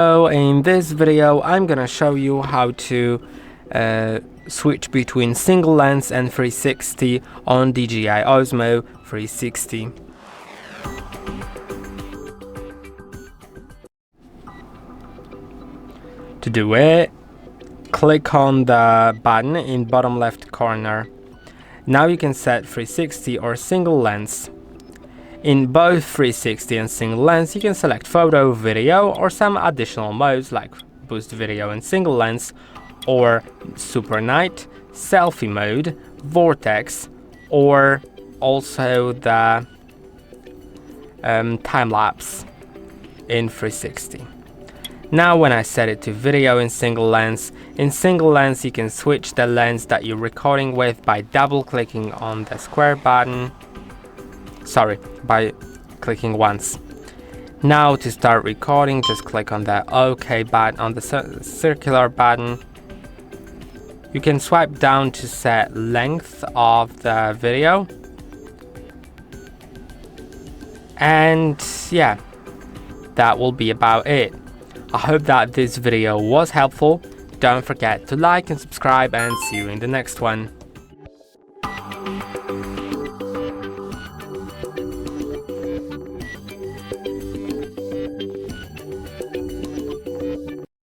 So in this video I'm gonna show you how to switch between single lens and 360 on DJI Osmo 360. To do it, click on the button in bottom left corner. Now you can set 360 or single lens. In both 360 and single lens, you can select photo, video, or some additional modes like boost video and single lens, or super night, selfie mode, vortex, or also the time lapse in 360. Now when I set it to video in single lens you can switch the lens that you're recording with by double clicking on the square button. By clicking once. Now to start recording, just click on the OK button on the circular button. You can swipe down to set length of the video. And yeah, that will be about it. I hope that this video was helpful. Don't forget to like and subscribe, and see you in the next one.